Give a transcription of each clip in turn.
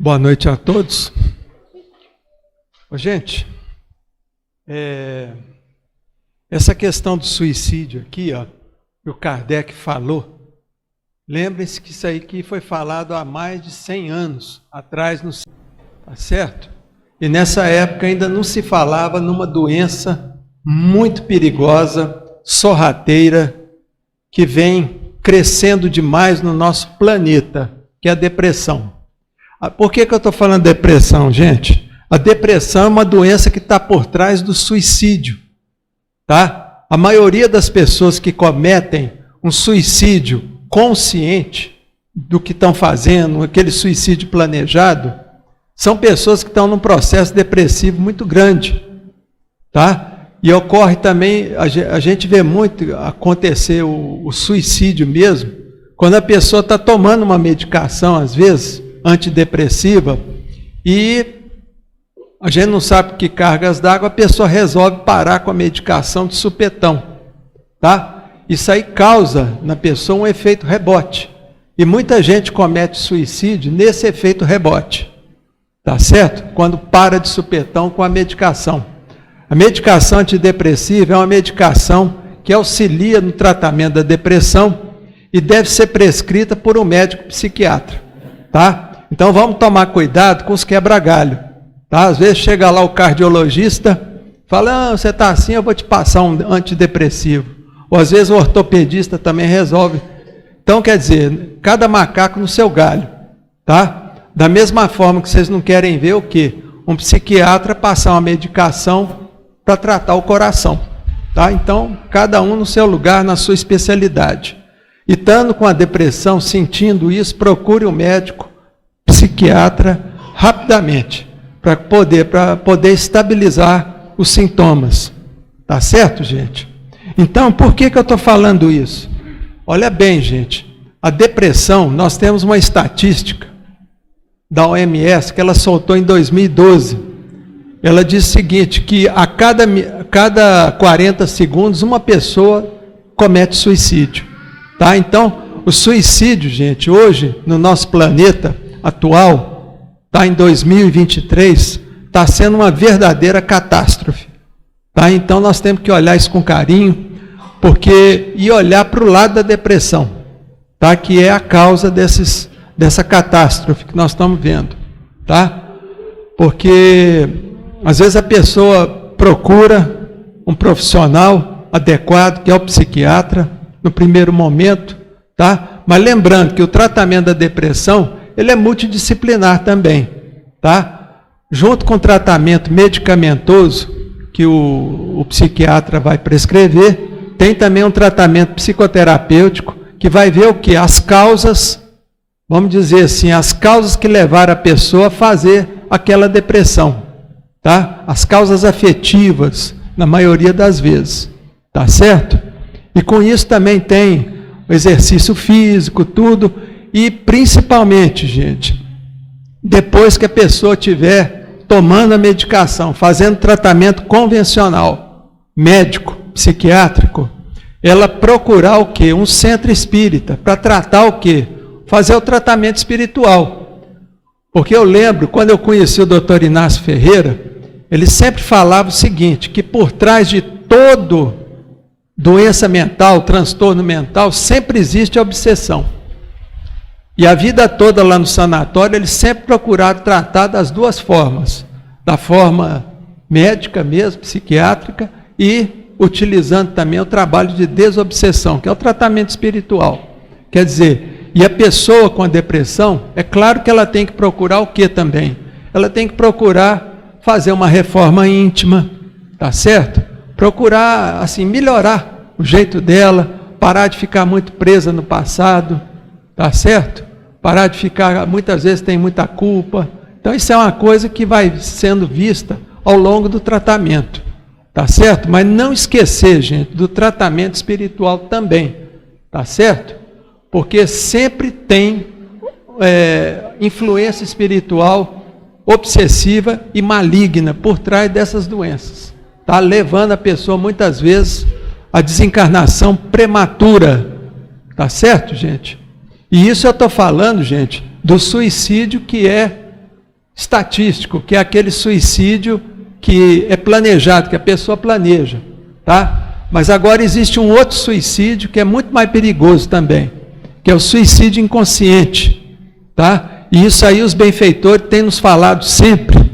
Boa noite a todos. Gente, essa questão do suicídio aqui, que o Kardec falou, lembrem-se que isso aí que foi falado há mais de 100 anos atrás, tá certo? E nessa época ainda não se falava numa doença muito perigosa, sorrateira, que vem crescendo demais no nosso planeta, que é a depressão. Por que eu estou falando de depressão, gente? A depressão é uma doença que está por trás do suicídio, tá? A maioria das pessoas que cometem um suicídio consciente do que estão fazendo, aquele suicídio planejado, são pessoas que estão num processo depressivo muito grande, tá? E ocorre também, a gente vê muito acontecer o suicídio mesmo, quando a pessoa está tomando uma medicação, às vezes, antidepressiva, e a gente não sabe por que cargas d'água, a pessoa resolve parar com a medicação de supetão, tá? Isso aí causa na pessoa um efeito rebote, e muita gente comete suicídio nesse efeito rebote, tá certo? Quando para de supetão com a medicação. A medicação antidepressiva é uma medicação que auxilia no tratamento da depressão e deve ser prescrita por um médico psiquiatra, tá? Então vamos tomar cuidado com os quebra-galho, tá? Às vezes chega lá o cardiologista, fala, você está assim, eu vou te passar um antidepressivo. Ou às vezes o ortopedista também resolve. Então quer dizer, cada macaco no seu galho, tá? Da mesma forma que vocês não querem ver o quê? Um psiquiatra passar uma medicação para tratar o coração, tá? Então cada um no seu lugar, na sua especialidade. E estando com a depressão, sentindo isso, procure um médico psiquiatra rapidamente, para poder estabilizar os sintomas. Tá certo, gente? Então, por que eu estou falando isso? Olha bem, gente, a depressão, nós temos uma estatística da OMS que ela soltou em 2012. Ela diz o seguinte, que a cada 40 segundos uma pessoa comete suicídio. Tá? Então, o suicídio, gente, hoje, no nosso planeta atual, tá, em 2023, está sendo uma verdadeira catástrofe. Tá? Então, nós temos que olhar isso com carinho, e olhar para o lado da depressão, tá? Que é a causa dessa catástrofe que nós estamos vendo. Tá? Porque, às vezes, a pessoa procura um profissional adequado, que é o psiquiatra, no primeiro momento, tá? Mas lembrando que o tratamento da depressão, ele é multidisciplinar também, tá? Junto com o tratamento medicamentoso, que o psiquiatra vai prescrever, tem também um tratamento psicoterapêutico, que vai ver o quê? As causas, vamos dizer assim, as causas que levaram a pessoa a fazer aquela depressão, tá? As causas afetivas, na maioria das vezes, tá certo? E com isso também tem o exercício físico, tudo, e principalmente, gente, depois que a pessoa estiver tomando a medicação, fazendo tratamento convencional, médico, psiquiátrico, ela procurar o quê? Um centro espírita, para tratar o quê? Fazer o tratamento espiritual. Porque eu lembro, quando eu conheci o Dr. Inácio Ferreira, ele sempre falava o seguinte, que por trás de todo doença mental, transtorno mental, sempre existe a obsessão. E a vida toda lá no sanatório, eles sempre procuraram tratar das duas formas. Da forma médica mesmo, psiquiátrica, e utilizando também o trabalho de desobsessão, que é o tratamento espiritual. Quer dizer, e a pessoa com a depressão, é claro que ela tem que procurar o que também? Ela tem que procurar fazer uma reforma íntima, tá certo? Procurar, assim, melhorar o jeito dela, parar de ficar muito presa no passado, tá certo? Parar de ficar, muitas vezes tem muita culpa. Então isso é uma coisa que vai sendo vista ao longo do tratamento, tá certo? Mas não esquecer, gente, do tratamento espiritual também, tá certo? Porque sempre tem influência espiritual obsessiva e maligna por trás dessas doenças. Tá levando a pessoa muitas vezes à desencarnação prematura, tá certo, gente? E isso eu estou falando, gente, do suicídio que é estatístico, que é aquele suicídio que é planejado, que a pessoa planeja, tá? Mas agora existe um outro suicídio que é muito mais perigoso também, que é o suicídio inconsciente, tá? E isso aí os benfeitores têm nos falado sempre,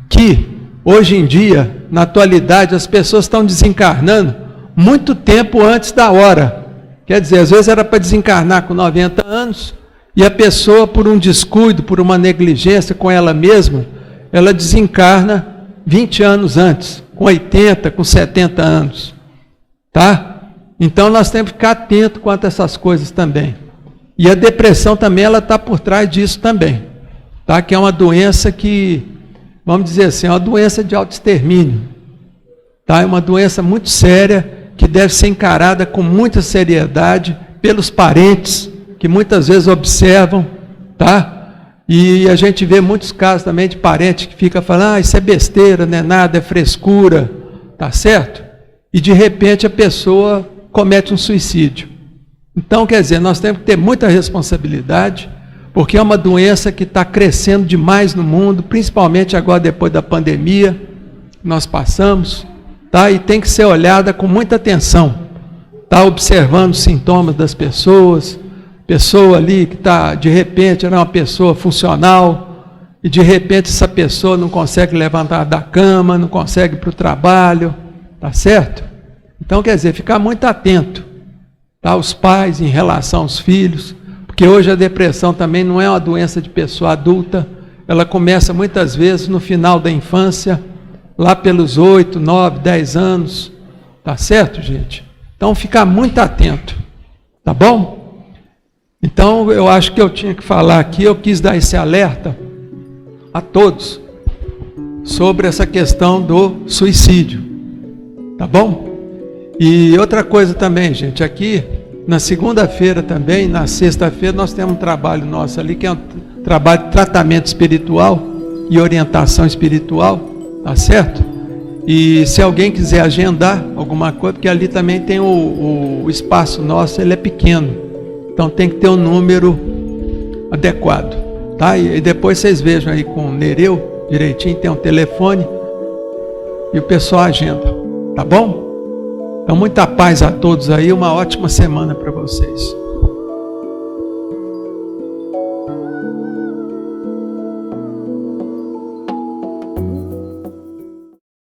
que hoje em dia, na atualidade, as pessoas estão desencarnando muito tempo antes da hora. Quer dizer, às vezes era para desencarnar com 90 anos, e a pessoa, por um descuido, por uma negligência com ela mesma, ela desencarna 20 anos antes, com 80, com 70 anos. Tá? Então nós temos que ficar atentos quanto a essas coisas também. E a depressão também, ela está por trás disso também. Tá? Que é uma doença que, vamos dizer assim, é uma doença de autoextermínio. Tá? É uma doença muito séria, que deve ser encarada com muita seriedade pelos parentes, que muitas vezes observam, tá? E a gente vê muitos casos também de parentes que ficam falando, isso é besteira, não é nada, é frescura, tá certo? E de repente a pessoa comete um suicídio. Então, quer dizer, nós temos que ter muita responsabilidade, porque é uma doença que está crescendo demais no mundo, principalmente agora depois da pandemia, nós passamos, tá? E tem que ser olhada com muita atenção, tá? Observando os sintomas das pessoas, pessoa ali que está, de repente, era uma pessoa funcional, e de repente essa pessoa não consegue levantar da cama, não consegue ir para o trabalho, tá certo? Então, quer dizer, ficar muito atento, tá? Os pais em relação aos filhos, porque hoje a depressão também não é uma doença de pessoa adulta, ela começa muitas vezes no final da infância, lá pelos 8, 9, 10 anos, tá certo, gente? Então, ficar muito atento, tá bom? Então, eu acho que eu tinha que falar aqui, eu quis dar esse alerta a todos sobre essa questão do suicídio, tá bom? E outra coisa também, gente, aqui na segunda-feira também, na sexta-feira, nós temos um trabalho nosso ali, que é um trabalho de tratamento espiritual e orientação espiritual, tá certo? E se alguém quiser agendar alguma coisa, porque ali também tem o espaço nosso, ele é pequeno. Então tem que ter um número adequado, tá? E depois vocês vejam aí com o Nereu, direitinho, tem um telefone, e o pessoal agenda, tá bom? Então muita paz a todos aí, uma ótima semana para vocês.